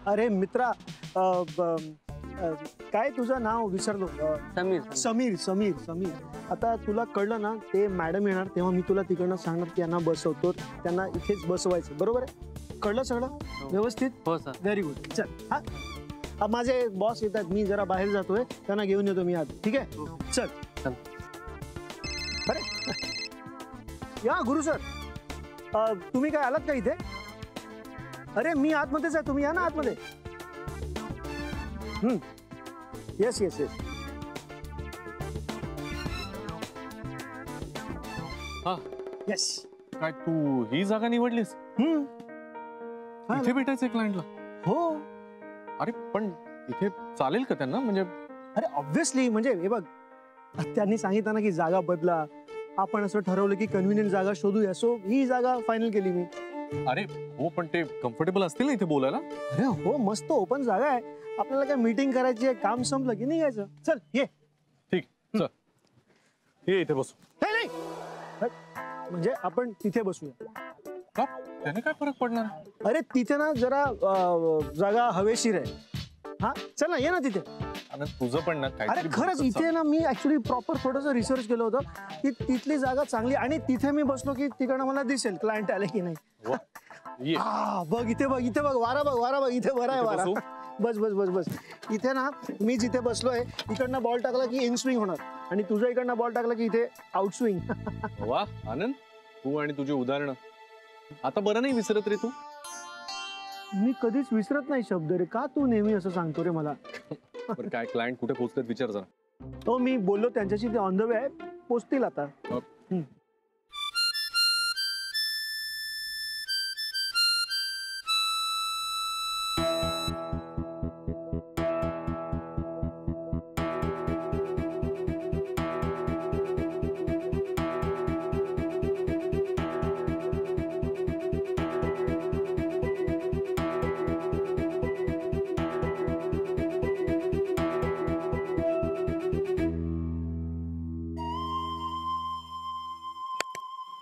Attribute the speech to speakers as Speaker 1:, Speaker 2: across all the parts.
Speaker 1: अरे मित्रा, काय तुझं नाव विसरलो.
Speaker 2: समीर.
Speaker 1: समीर समीर समीर. आता तुला कळलं ना, ते मॅडम येणार तेव्हा मी तुला तिकडनं सांगणार की यांना बसवतो, त्यांना इथेच बसवायचं. बरोबर आहे? कळलं सगळं व्यवस्थित?
Speaker 2: हो सर.
Speaker 1: Very good. चल हा, माझे बॉस येतात, मी जरा बाहेर जातोय, त्यांना घेऊन येतो मी आज. ठीक आहे? चल
Speaker 2: चल.
Speaker 1: अरे या गुरु सर, तुम्ही काय आलात का इथे? अरे मी आतमध्येच आहे, तुम्ही या ना आतमध्ये. Yes yes yes.
Speaker 3: हा
Speaker 1: येस.
Speaker 3: काय तू ही जागा निवडलीस? इथे भेटायचंय क्लायंटला?
Speaker 1: हो.
Speaker 3: अरे पण इथे चालेल का त्यांना? म्हणजे
Speaker 1: अरे ऑब्व्हियसली, म्हणजे हे बघ, त्यांनी सांगितलं ना की जागा बदला. आपण असं ठरवलं की कन्व्हिनियंट जागा शोधूया, सो ही जागा फायनल केली मी.
Speaker 3: अरे हो, पण ते कम्फर्टेबल असतील ना इथे बोलायला?
Speaker 1: अरे हो, मस्त ओपन जागा आहे. आपल्याला काय मीटिंग करायची आहे, काम संपलं की निघायचं. चल ये.
Speaker 3: ठीक, चल ये इथे बसू.
Speaker 1: नाही म्हणजे आपण तिथे बसूया.
Speaker 3: का? त्याने काय फरक पडणार?
Speaker 1: अरे तिथे ना जरा जागा हवेशीर आहे. हा चल ना, ये ना तिथे.
Speaker 3: तुझं पण ना काय?
Speaker 1: अरे खरंच इथे ना, मी ऍक्च्युली प्रॉपर थोडंसं रिसर्च केलं होतं की तिथली जागा चांगली, आणि तिथे मी बसलो की तिकडनं मला दिसेल क्लायंट आले की नाही. बघ इथे बघ, इथे बघ, वारा बघ, वारा बघ, इथे बरा आहे वारा. बस बस बस बस. इथे ना मी जिथे बसलोय, इकडनं बॉल टाकला की इन स्विंग होणार, आणि तुझ्या इकडनं बॉल टाकला की इथे आउट स्विंग.
Speaker 3: वा आनंद, तू आणि तुझे उदाहरणं आता बरं नाही विसरत रे तू?
Speaker 1: मी कधीच विसरत नाही शब्द रे. का तू नेहमी असं सांगतो रे मला?
Speaker 3: काय क्लायंट कुठे पोहोचलेत विचार जरा.
Speaker 1: हो मी बोललो त्यांच्याशी, ते ऑन द वे आहे, पोचतील आता.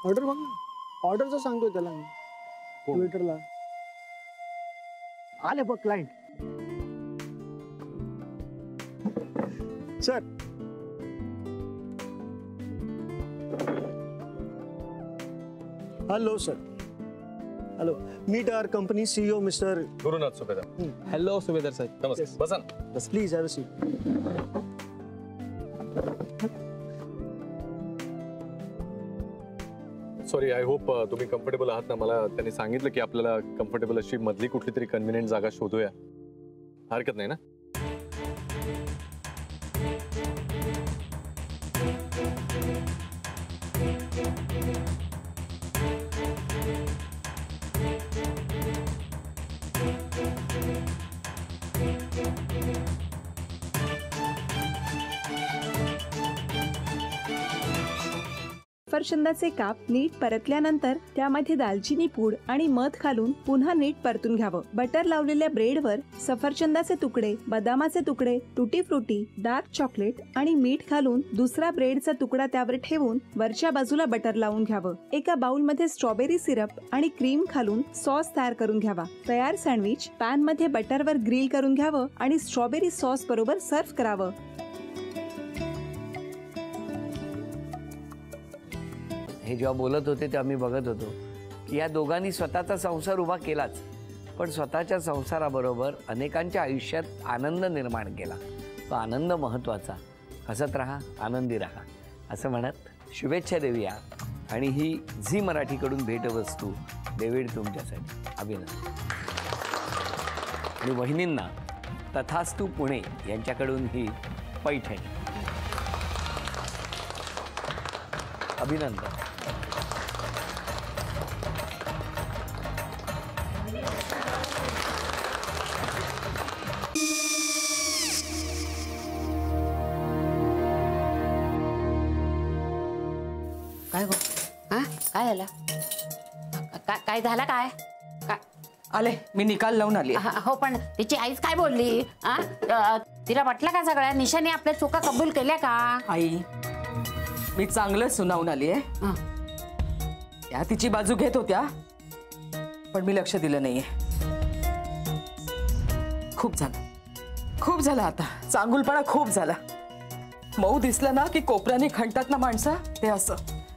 Speaker 1: ऑर्डर बघ ना, ऑर्डरचं सांगतोय त्याला मी वेटरला. आले बघ client. Sir hello sir. Hello, meet our company CEO mister
Speaker 3: Gurunath Subhedar.
Speaker 2: Hello Subhedar साहेब.
Speaker 3: नमस्कार. बसा ना.
Speaker 1: Please have a seat.
Speaker 3: Sorry, I hope तुम्ही कम्फर्टेबल आहात ना. मला त्यांनी सांगितलं की आपल्याला कम्फर्टेबल अशी मधली कुठली तरी कन्व्हिनियंट जागा शोधूया. हरकत नाही ना?
Speaker 4: सफरचंदाचे काप नीट परतल्यानंतर त्यामध्ये दालचिनी पूड आणि मध घालून पुन्हा नीट परतून घ्यावं. बटर लावलेल्या ब्रेडवर सफरचंदाचे तुकडे, बदामाचे तुकडे, टुटी फ्रुटी, डार्क चॉकलेट आणि मीठ घालून दुसरा ब्रेडचा तुकडा त्यावर ठेवून वरच्या बाजूला बटर लावून घ्यावं. एका बाउलमध्ये स्ट्रॉबेरी सिरप आणि क्रीम घालून सॉस तयार करून घ्यावा. तयार सँडविच पॅन मध्ये बटरवर ग्रिल करून घ्यावं आणि स्ट्रॉबेरी सॉस बरोबर सर्व्ह करावं.
Speaker 5: हे जेव्हा बोलत होते तेव्हा मी बघत होतो की या दोघांनी स्वतःचा संसार उभा केलाच, पण स्वतःच्या संसाराबरोबर अनेकांच्या आयुष्यात आनंद निर्माण केला. तो आनंद महत्त्वाचा. हसत राहा, आनंदी राहा असं म्हणत शुभेच्छा देऊया. आणि ही झी मराठीकडून भेटवस्तू डेव्हिड तुमच्यासाठी. अभिनंदन. आणि वहिनींना तथास्तू पुणे यांच्याकडून ही पैठणी. अभिनंदन.
Speaker 6: काय गो? हा काय झालं? काय झालं? काय
Speaker 7: आले, मी निकाल लावून आली.
Speaker 6: हो, पण तिची आईच काय बोलली? तिला वाटलं का सगळ्या निशाने आपल्या चुका कबूल केल्या का?
Speaker 7: आई, मी चांगलं सुनावून आली आहे. त्या तिची बाजू घेत होत्या, पण मी लक्ष दिलं नाहीये. खूप झालं आता. चांगुलपणा खूप झाला. मऊ दिसलं ना की कोपऱ्याने खणतात ना माणसं, ते असं.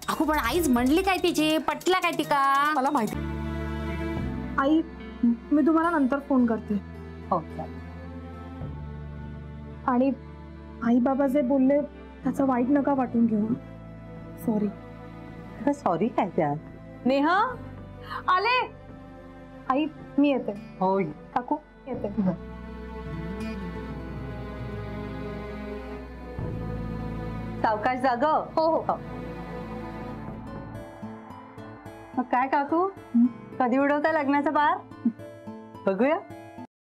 Speaker 6: अहो पण आईच म्हणली काय तिची, पटला काय तिका?
Speaker 7: मला माहिती.
Speaker 2: आई मी तुम्हाला नंतर फोन करते.
Speaker 6: हो
Speaker 2: आणि आई बाबा जे बोलले त्याचं वाईट नका वाटून घेऊ. सॉरी.
Speaker 8: सॉरी काय त्या?
Speaker 2: नेहा आले. आई मी येते.
Speaker 8: हो
Speaker 2: काकू येते.
Speaker 8: सावकाश जाग.
Speaker 2: हो हो.
Speaker 8: मग काय काकू, कधी उडवता लग्नाचा बार? बघूया.